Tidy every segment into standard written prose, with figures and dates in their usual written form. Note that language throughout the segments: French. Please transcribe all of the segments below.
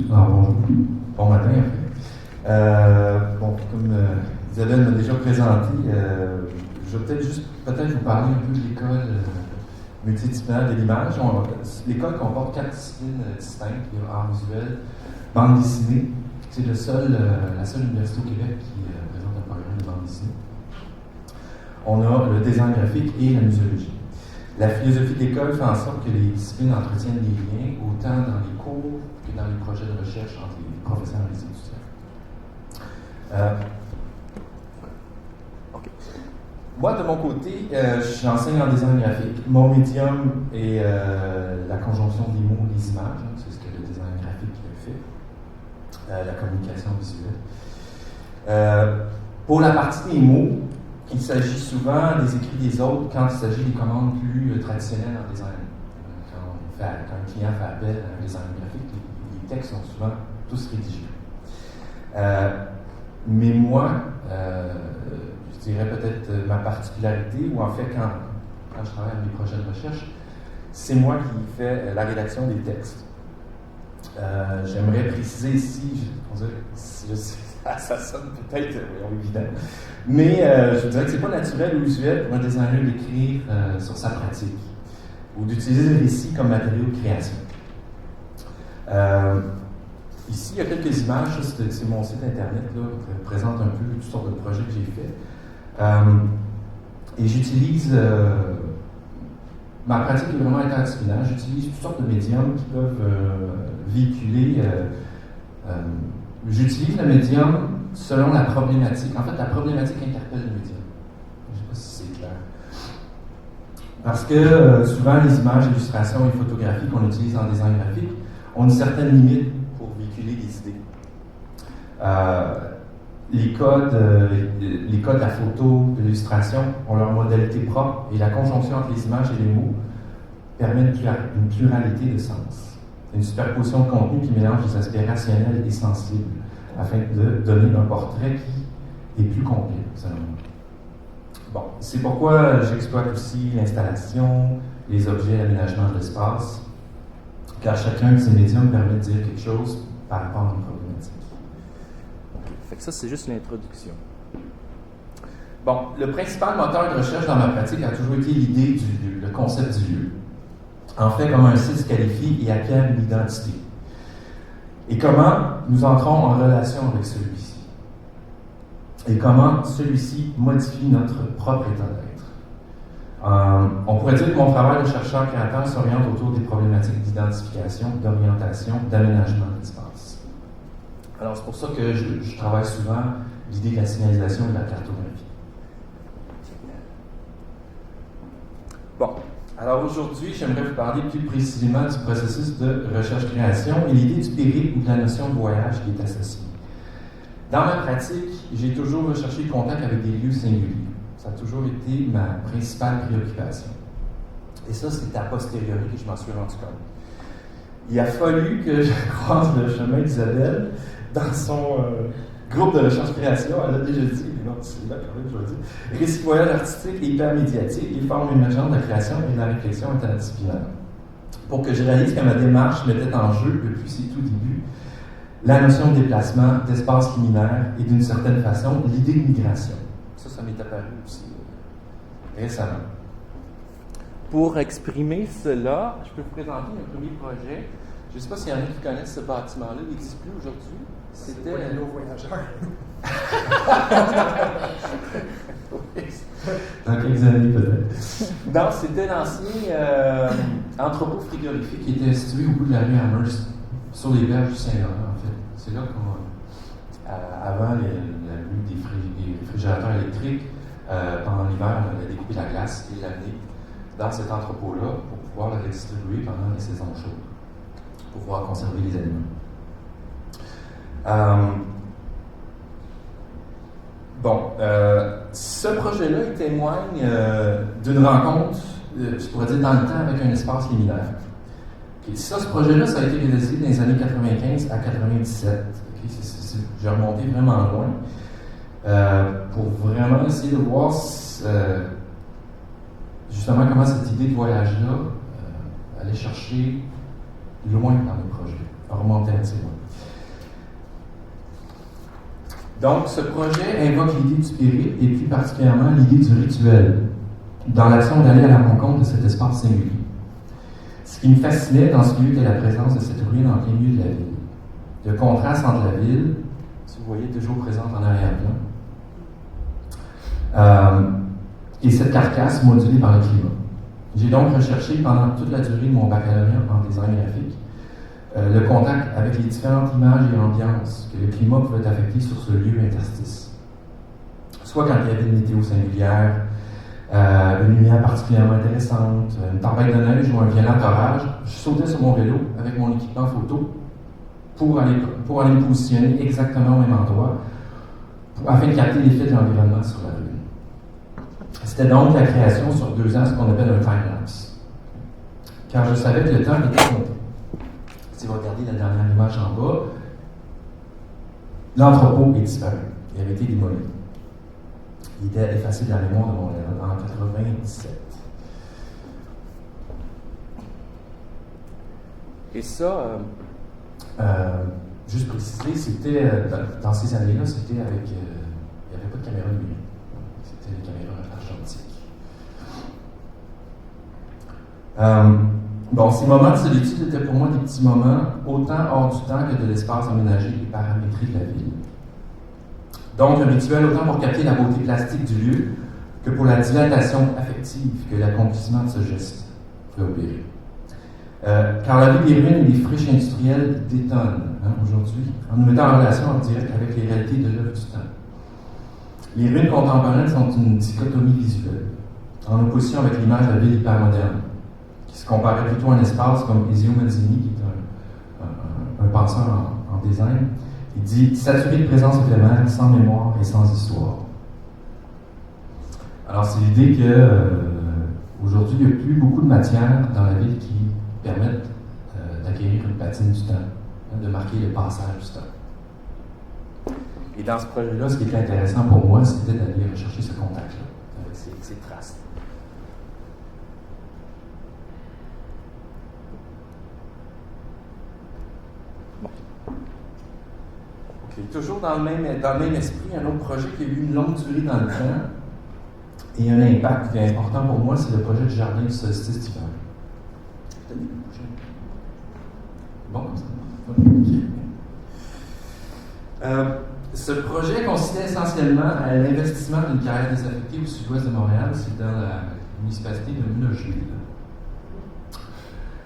Alors, bonjour. Bon matin, en fait. Comme Isabelle m'a déjà présenté, je vais peut-être vous parler un peu de l'école multidisciplinaire de l'image. L'école comporte 4 disciplines distinctes, il y a art visuel, bande dessinée. C'est la seule université au Québec qui présente un programme de bande dessinée. On a le design graphique et la muséologie. La philosophie de l'école fait en sorte que les disciplines entretiennent des liens, autant dans les cours que dans les projets de recherche entre les professeurs et les étudiants. Moi, de mon côté, j'enseigne en design graphique. Mon médium est la conjonction des mots et des images. C'est ce que le design graphique fait. La communication visuelle. Pour la partie des mots, il s'agit souvent des écrits des autres quand il s'agit des commandes plus traditionnelles en design. Quand un client fait appel à un design graphique, les textes sont souvent tous rédigés. Mais moi, je dirais peut-être ma particularité, ou en fait quand je travaille à mes projets de recherche, c'est moi qui fais la rédaction des textes. J'aimerais préciser ici, ça sonne peut-être évident, mais je dirais que c'est pas naturel ou usuel pour un designer d'écrire sur sa pratique ou d'utiliser le récit comme matériau de création. Ici, il y a quelques images, c'est mon site internet là, qui présente un peu toutes sortes de projets que j'ai faits. Et j'utilise ma pratique est vraiment interdisciplinaire. J'utilise toutes sortes de médiums qui peuvent véhiculer. J'utilise le médium selon la problématique. En fait, la problématique interpelle le médium. Je ne sais pas si c'est clair. Parce que souvent, les images, illustrations et photographies qu'on utilise en design graphique ont une certaine limite pour véhiculer des idées. Les codes de la photo, de l'illustration ont leur modalité propre et la conjonction entre les images et les mots permet une pluralité de sens. Une superposition de contenu qui mélange les aspects rationnels et sensibles afin de donner un portrait qui est plus complet, selon moi. Bon, c'est pourquoi j'exploite aussi l'installation, les objets, l'aménagement de l'espace, car chacun de ces médiums permet de dire quelque chose par rapport à une problématique. Fait que ça, c'est juste l'introduction. Bon, le principal moteur de recherche dans ma pratique a toujours été l'idée du lieu, le concept du lieu. En fait, comment un site se qualifie et acquiert une identité. Et comment nous entrons en relation avec celui-ci. Et comment celui-ci modifie notre propre état d'être. On pourrait dire que mon travail de chercheur-créateur s'oriente autour des problématiques d'identification, d'orientation, d'aménagement de l'espace. Alors, c'est pour ça que je travaille souvent l'idée de la signalisation et de la cartographie. Bon, alors aujourd'hui, j'aimerais vous parler plus précisément du processus de recherche-création et l'idée du périple ou de la notion de voyage qui est associée. Dans ma pratique, j'ai toujours recherché le contact avec des lieux singuliers. Ça a toujours été ma principale préoccupation. Et ça, c'est a posteriori que je m'en suis rendu compte. Il a fallu que je croise le chemin d'Isabelle dans son groupe de recherche-création. Elle a déjà dit, mais non, c'est là quand même, je vais dire, récit voyage artistique et hypermédiatique et formes émergentes de la création et de la réflexion interdisciplinaire. Pour que je réalise que ma démarche mettait en jeu, depuis ses tout débuts, la notion de déplacement, d'espace liminaire et d'une certaine façon, l'idée de migration. Ça m'est apparu aussi récemment. Pour exprimer cela, je peux vous présenter un premier projet. Je ne sais pas s'il y en a qui connaissent ce bâtiment-là, il n'existe plus aujourd'hui. C'était nos voyageurs. Dans quelques années peut-être. Donc, c'était l'ancien entrepôt frigorifique qui était situé au bout de la rue Amherst, sur les berges du Saint-Laurent, en fait. C'est là qu'on, avant la rue des réfrigérateurs électriques, pendant l'hiver, on avait découpé la glace et l'amener dans cet entrepôt-là pour pouvoir le redistribuer pendant les saisons chaudes, pour pouvoir conserver les aliments. Ce projet-là, il témoigne d'une rencontre, je pourrais dire, dans le temps avec un espace liminaire. Ça, ce projet-là, ça a été réalisé dans les années 95 à 97. J'ai remonté vraiment loin pour vraiment essayer de voir justement comment cette idée de voyage-là allait chercher loin dans le projet. remonter assez loin. Donc, ce projet invoque l'idée du spirit et plus particulièrement l'idée du rituel, dans l'action d'aller à la rencontre de cet espace singulier. Ce qui me fascinait dans ce lieu était la présence de cette ruine en plein milieu de la ville. Le contraste entre la ville, si vous voyez toujours présente en arrière-plan, et cette carcasse modulée par le climat. J'ai donc recherché pendant toute la durée de mon baccalauréat en design graphique le contact avec les différentes images et ambiances que le climat pouvait affecter sur ce lieu interstice. Soit quand il y avait une météo singulière, une lumière particulièrement intéressante, une tempête de neige ou un violent orage, je sautais sur mon vélo avec mon équipement photo pour aller me positionner exactement au même endroit afin de capter l'effet de l'environnement sur la rue. C'était donc la création sur 2 ans, ce qu'on appelle un time-lapse. Car je savais que le temps était compté. Si vous regardez la dernière image en bas, l'entrepôt est disparu. Il avait été démoli. Il était effacé de la mémoire de Montréal en 1997. Et ça, juste préciser, c'était dans ces années-là, c'était avec. Il n'y avait pas de caméra numérique. C'était des caméras argentiques. Bon, ces moments de solitude étaient pour moi des petits moments, autant hors du temps que de l'espace aménagé et paramétré de la ville. Donc, un rituel autant pour capter la beauté plastique du lieu que pour la dilatation affective que l'accomplissement de ce geste peut opérer. Car la vie des ruines et des friches industrielles détonne aujourd'hui, en nous mettant en relation en direct avec les réalités de l'œuvre du temps. Les ruines contemporaines sont une dichotomie visuelle, en opposition avec l'image de la ville hypermoderne, qui se comparait plutôt à un espace comme Ezio Manzini, qui est un penseur en design. Il dit « saturé de présence éphémère, sans mémoire et sans histoire ». Alors, c'est l'idée qu'aujourd'hui, il n'y a plus beaucoup de matières dans la ville qui permettent d'acquérir une patine du temps, de marquer le passage du temps. Et dans ce projet-là, ce qui était intéressant pour moi, c'était d'aller rechercher ce contact-là, avec ces traces. Toujours dans le même esprit, un autre projet qui a eu une longue durée dans le temps et un impact qui est important pour moi, c'est le projet du jardin du solstice d'hiver. Bon, comme ça. Ce projet consistait essentiellement à l'investissement d'une carrière désaffectée au sud-ouest de Montréal, c'est dans la municipalité de Ménogeville.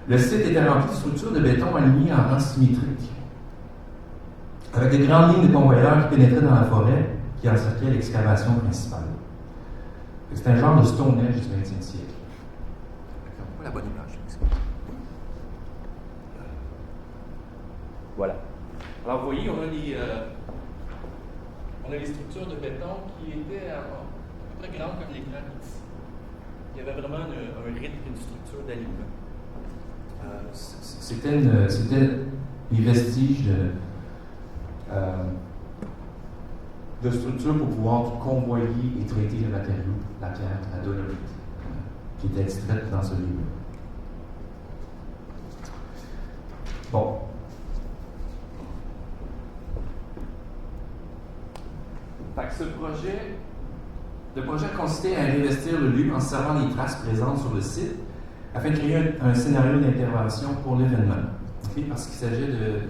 Le site était rempli de structures de béton alignées en rang symétrique, avec des grandes lignes de convoyeurs qui pénétraient dans la forêt qui encerclaient l'excavation principale. C'est un genre de Stonehenge du XXe siècle. Pas la bonne image. Voilà. Alors vous voyez, on a les structures de béton qui étaient à peu près grandes comme l'écran ici. Il y avait vraiment un rythme, une structure d'alignement. C'était les vestiges de structures pour pouvoir convoyer et traiter le matériau, la pierre, la dolomite, qui était extraite dans ce lieu. Bon. Fait que le projet consistait à investir le lieu en servant les traces présentes sur le site afin de créer un scénario d'intervention pour l'événement. Okay? Parce qu'il s'agissait de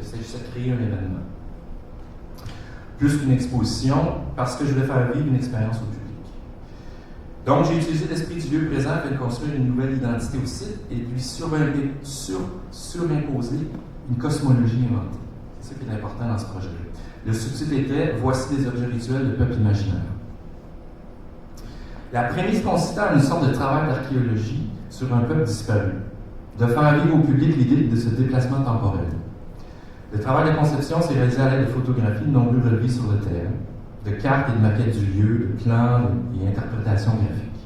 créer un événement. Plus qu'une exposition, parce que je voulais faire vivre une expérience au public. Donc, j'ai utilisé l'esprit du lieu présent afin de construire une nouvelle identité au site et de lui surimposer une cosmologie inventée. C'est ça qui est important dans ce projet-là. Le sous-titre était « Voici des objets rituels de peuple imaginaire ». La prémisse consistait en une sorte de travail d'archéologie sur un peuple disparu, de faire vivre au public l'idée de ce déplacement temporel. Le travail de conception s'est réalisé à l'aide de photographies de nombreux relevés sur le terrain, de cartes et de maquettes du lieu, de plans et interprétations graphiques,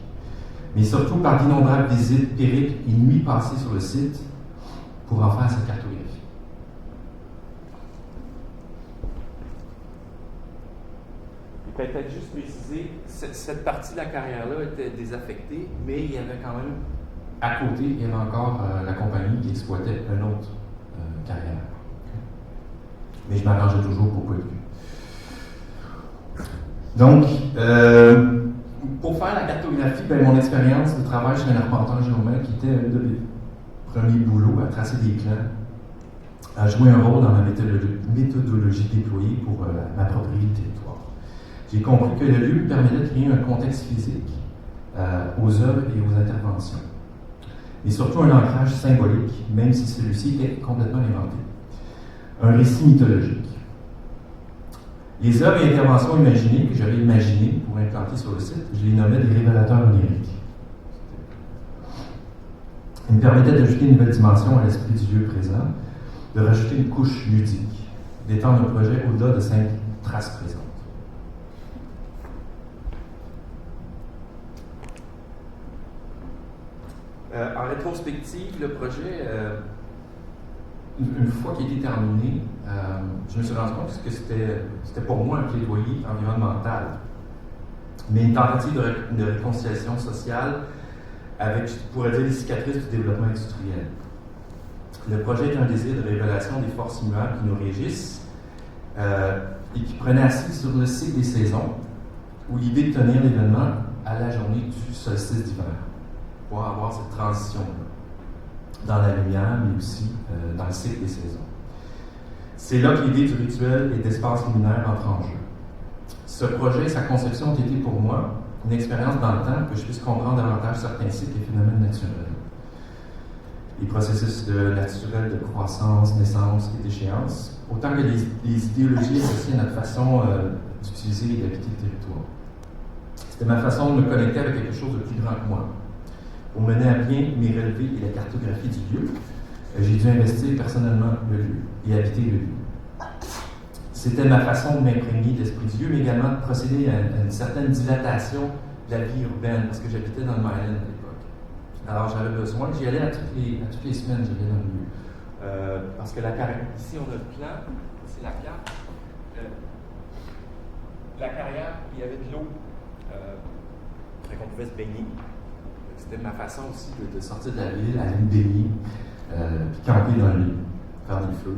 mais surtout par d'innombrables visites, périples et nuits passées sur le site pour en faire cette cartographie. Peut-être juste préciser, cette partie de la carrière-là était désaffectée, mais il y avait quand même, à côté, il y avait encore la compagnie qui exploitait une autre carrière. Mais je m'arrangeais toujours pour pas être vu. Donc, pour faire la cartographie, mon expérience de travail chez un arpenteur géomètre, qui était un de mes premiers boulots à tracer des plans, a joué un rôle dans ma méthodologie déployée pour m'approprier le territoire. J'ai compris que le lieu me permettait de créer un contexte physique aux œuvres et aux interventions, et surtout un ancrage symbolique, même si celui-ci était complètement inventé. Un récit mythologique. Les œuvres et interventions imaginées que j'avais imaginées pour implanter sur le site, je les nommais des révélateurs oniriques. Ils me permettaient d'ajouter une nouvelle dimension à l'esprit du lieu présent, de rajouter une couche ludique, d'étendre le projet au-delà de simples traces présentes. En rétrospective, le projet, une fois qu'il était terminé, je me suis rendu compte que c'était pour moi un plaidoyer environnemental, mais une tentative de réconciliation sociale avec, je pourrais dire, les cicatrices du développement industriel. Le projet est un désir de révélation des forces immuables qui nous régissent et qui prenait assise sur le cycle des saisons, ou l'idée de tenir l'événement à la journée du solstice d'hiver, pour avoir cette transition-là, dans la lumière, mais aussi dans le cycle des saisons. C'est là que l'idée du rituel et d'espace luminaire entre en jeu. Ce projet et sa conception ont été pour moi une expérience dans le temps que je puisse comprendre davantage certains cycles et phénomènes naturels. Les processus naturels de croissance, naissance et d'échéance, autant que les idéologies associées à notre façon d'utiliser et d'habiter le territoire. C'était ma façon de me connecter avec quelque chose de plus grand que moi. Pour mener à bien mes relevés et la cartographie du lieu, j'ai dû investir personnellement le lieu et habiter le lieu. C'était ma façon de m'imprégner de l'esprit du lieu, mais également de procéder à une certaine dilatation de la vie urbaine, parce que j'habitais dans le Myland à l'époque. Alors j'avais besoin, j'y allais à toutes les semaines, j'allais dans le lieu. Parce que la carrière, ici on a le plan, c'est la carte. La carrière, il y avait de l'eau, qu'on pouvait se baigner. C'était ma façon aussi de sortir de la ville, aller me baigner, puis camper dans le lit, faire des feux.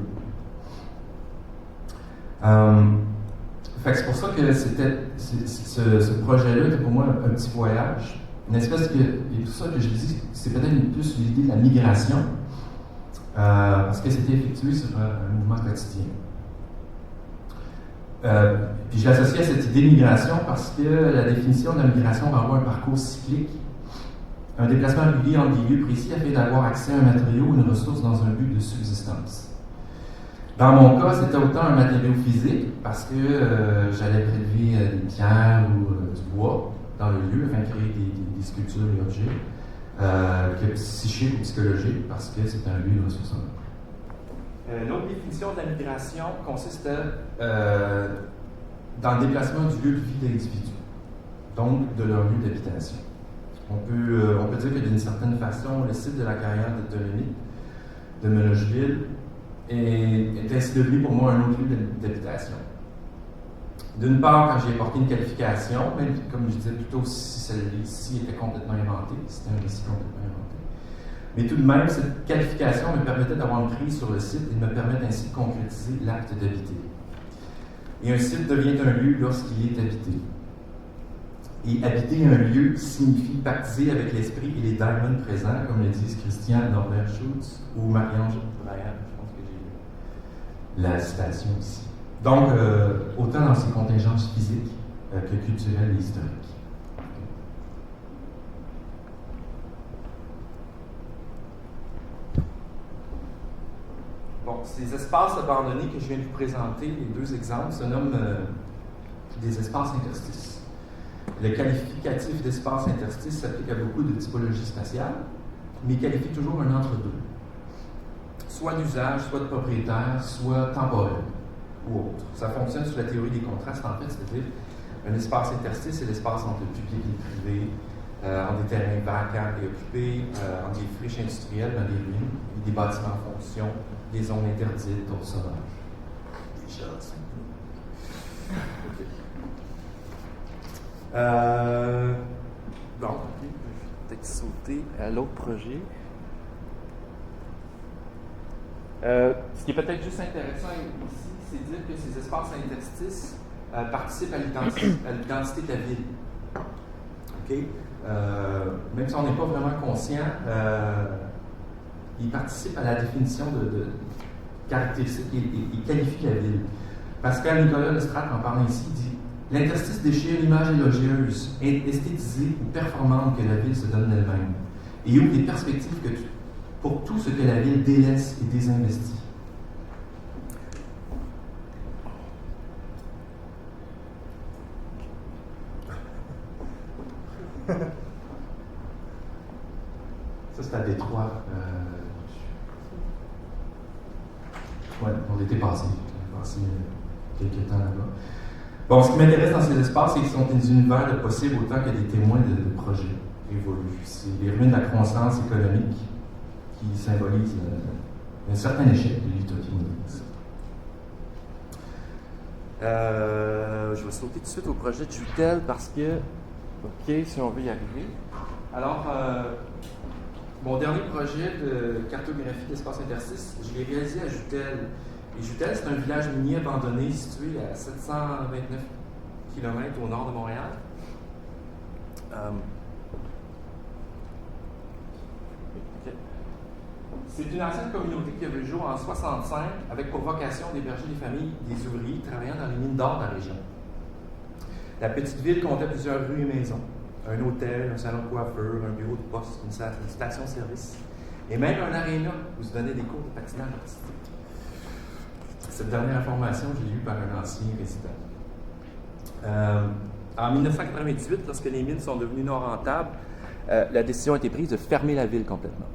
Fait que c'est pour ça que ce projet-là était pour moi un petit voyage, une espèce que, et tout ça que je dis, c'est peut-être plus l'idée de la migration, parce que c'était effectué sur un mouvement quotidien. Puis je l'associe à cette idée de migration parce que la définition de la migration renvoie à un parcours cyclique, un déplacement régulier entre des lieux précis afin d'avoir accès à un matériau ou une ressource dans un but de subsistance. Dans mon cas, c'était autant un matériau physique, parce que j'allais prélever des pierres ou du bois dans le lieu afin de créer des sculptures et objets, que psychique ou psychologique, parce que c'est un lieu de ressources en eau. L'autre définition de la migration consiste dans le déplacement du lieu de vie d'individus, donc de leur lieu d'habitation. On peut dire que d'une certaine façon, le site de la carrière de Ptolémée, de Ménogeville, est ainsi devenu pour moi un autre lieu d'habitation. D'une part, quand j'ai apporté une qualification, même comme je disais plus tôt, si celle-ci était complètement inventée, c'était un récit complètement inventé. Mais tout de même, cette qualification me permettait d'avoir une prise sur le site et de me permettre ainsi de concrétiser l'acte d'habiter. Et un site devient un lieu lorsqu'il est habité. Et habiter un lieu signifie pactiser avec l'esprit et les diamonds présents, comme le disent Christian Norbert-Schultz ou Marie-Ange Breyer. Je pense que j'ai la citation ici. Donc, autant dans ses contingences physiques que culturelles et historiques. Bon, ces espaces abandonnés que je viens de vous présenter, les deux exemples, se nomment des espaces interstices. Le qualificatif d'espace interstice s'applique à beaucoup de typologies spatiales, mais qualifie toujours un entre-deux. Soit d'usage, soit de propriétaire, soit temporel ou autre. Ça fonctionne sous la théorie des contrastes, en fait, c'est-à-dire un espace interstice, c'est l'espace entre le public et le privé, entre des terrains vacants et occupés, entre des friches industrielles dans des ruines, des bâtiments en fonction, des zones interdites, d'autres sauvages. Des choses. OK. Bon, je vais peut-être sauter à l'autre projet. Ce qui est peut-être juste intéressant ici, c'est dire que ces espaces interstices participent à l'identité de la ville. OK? Même si on n'est pas vraiment conscient, ils participent à la définition de caractéristiques et qualifient la ville. Pascal Nicolas Lestrade, en parlant ici, dit « L'interstice déchire l'image élogieuse, esthétisée ou performante que la ville se donne d'elle-même, et ouvre des perspectives pour tout ce que la ville délaisse et désinvestit. » Ça, c'est à Détroit. Ouais, on était passé quelques temps là-bas. Bon, ce qui m'intéresse dans ces espaces, c'est qu'ils sont des univers de possibles autant que des témoins de projets révolus. C'est les ruines de la croissance économique qui symbolisent un certain échec de l'utopie moderne. Je vais sauter tout de suite au projet de Jutel parce que, OK, si on veut y arriver. Alors, mon dernier projet de cartographie d'espace interstice, je l'ai réalisé à Jutel. Et Jutel, c'est un village minier abandonné situé à 729 km au nord de Montréal. C'est une ancienne communauté qui a vu le jour en 65 avec pour vocation d'héberger des familles des ouvriers travaillant dans les mines d'or de la région. La petite ville comptait plusieurs rues et maisons, un hôtel, un salon de coiffeur, un bureau de poste, une station-service et même un aréna où se donnaient des cours de patinage artistique. Cette dernière information, je l'ai eue par un ancien résident. En 1998, lorsque les mines sont devenues non rentables, la décision a été prise de fermer la ville complètement.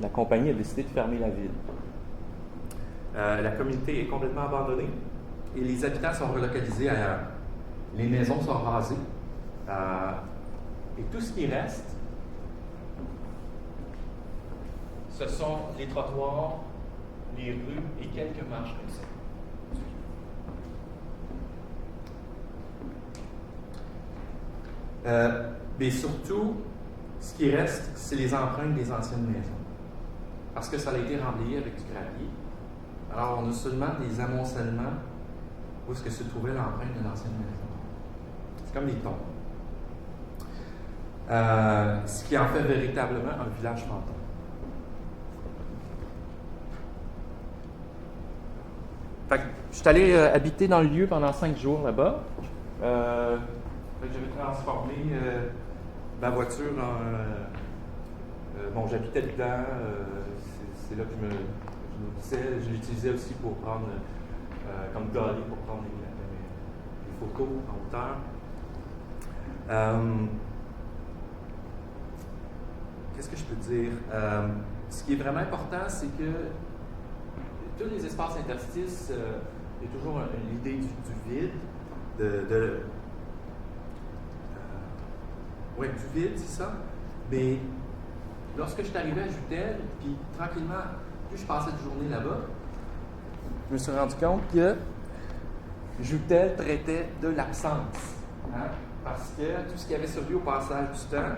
La compagnie a décidé de fermer la ville. La communauté est complètement abandonnée et les habitants sont relocalisés ailleurs. Les maisons sont rasées et tout ce qui reste, ce sont les trottoirs, les rues et quelques marches comme ça. Mais surtout, ce qui reste, c'est les empreintes des anciennes maisons. Parce que ça a été remblayé avec du gravier. Alors, on a seulement des amoncellements où est-ce que se trouvait l'empreinte d'une ancienne maison. C'est comme des tombes. Ce qui en fait véritablement un village fantôme. Fait que je suis allé habiter dans le lieu pendant 5 jours là-bas. J'avais transformé ma voiture en... bon, j'habitais dedans. C'est là que je me disais. Je l'utilisais aussi pour prendre, comme dolly, pour prendre des photos en hauteur. Qu'est-ce que je peux dire? Ce qui est vraiment important, c'est que tous les espaces interstices, il y a toujours l'idée du vide, oui, du vide, c'est ça. Mais lorsque je suis arrivé à Jutel, puis tranquillement, plus je passais de journée là-bas, je me suis rendu compte que Jutel traitait de l'absence. Hein? Parce que tout ce qu'il y avait survécu au passage du temps,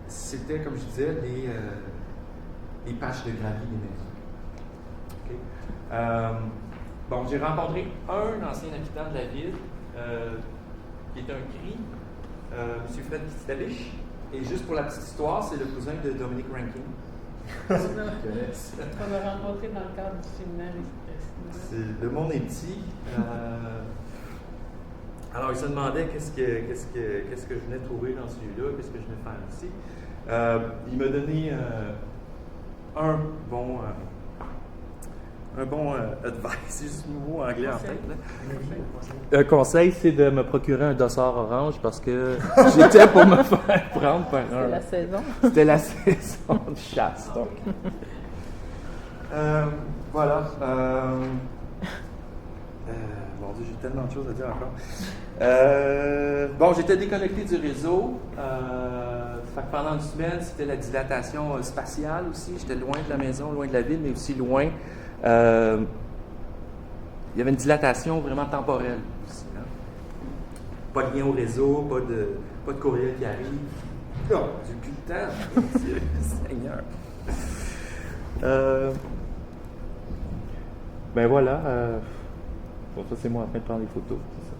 c'était, comme je disais, les pages de gravier des maisons. Okay? Bon, j'ai rencontré un ancien habitant de la ville qui est un cri, M. Fred Kittabich. Et juste pour la petite histoire, c'est le cousin de Dominique Rankin. On l'a rencontré dans le cadre du séminaire. Le monde est petit. Alors, il se demandait qu'est-ce que je venais trouver dans celui-là, qu'est-ce que je venais faire ici. Il m'a donné un bon advice, c'est juste le mot anglais en tête. Un conseil, c'est de me procurer un dossard orange parce que j'étais pour me faire prendre par un. C'était la saison. C'était la saison de chasse. Donc. Voilà. Mon Dieu, j'ai tellement de choses à dire encore. Bon, j'étais déconnecté du réseau. Fait que pendant une semaine, c'était la dilatation spatiale aussi. J'étais loin de la maison, loin de la ville, mais aussi loin. Il y avait une dilatation vraiment temporelle aussi. Hein? Pas de lien au réseau, pas de courriel qui arrive. Oh, j'ai plus de temps. Seigneur. ben voilà. Bon, ça, c'est moi en train de prendre des photos. C'est ça.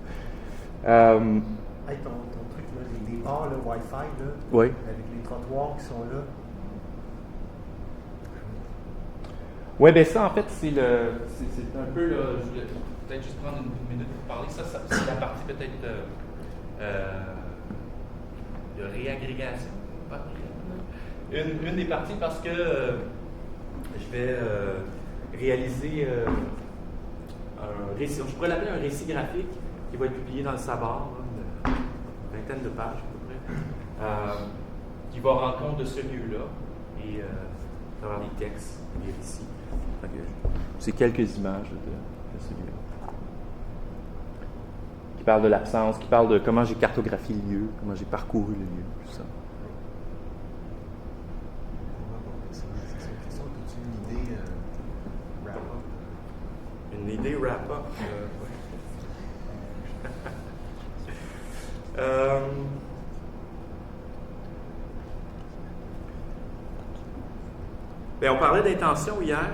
Hey, ton truc, là, les bars, le Wi-Fi, là, Oui. avec les trottoirs qui sont là. Oui, bien ça, en fait, c'est un peu, là, je voulais peut-être juste prendre une minute pour parler. Ça c'est la partie peut-être de réagrégation. Une des parties parce que je vais réaliser un récit, je pourrais l'appeler un récit graphique qui va être publié dans le Sabar, là, une vingtaine de pages à peu près, qui va rendre compte de ce lieu-là et à travers les textes, les récits. C'est quelques images de ce lieu. Qui parle de l'absence, qui parle de comment j'ai cartographié le lieu, comment j'ai parcouru le lieu, tout ça. C'est une question, as-tu une idée wrap-up? Une idée wrap-up? Bien, on parlait d'intention hier,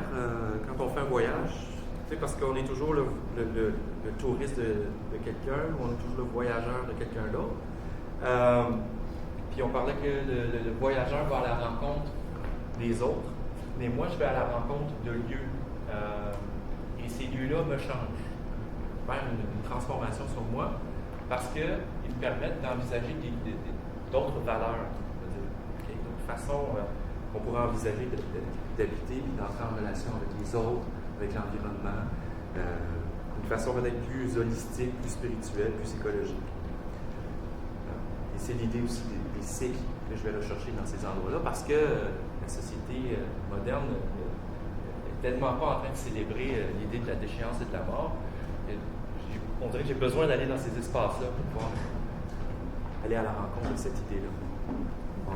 quand on fait un voyage, parce qu'on est toujours le touriste de quelqu'un, ou on est toujours le voyageur de quelqu'un d'autre. Puis on parlait que le voyageur va à la rencontre des autres, mais moi je vais à la rencontre de lieux. Et ces lieux-là me changent, faire une transformation sur moi, parce qu'ils me permettent d'envisager d'autres valeurs, d'autres façons qu'on pourrait envisager d'habiter et d'entrer en relation avec les autres, avec l'environnement, d'une façon peut-être plus holistique, plus spirituelle, plus écologique. Et c'est l'idée aussi des cycles que je vais rechercher dans ces endroits-là, parce que la société moderne n'est tellement pas en train de célébrer l'idée de la déchéance et de la mort. On dirait que j'ai besoin d'aller dans ces espaces-là pour pouvoir aller à la rencontre de cette idée-là. Bon,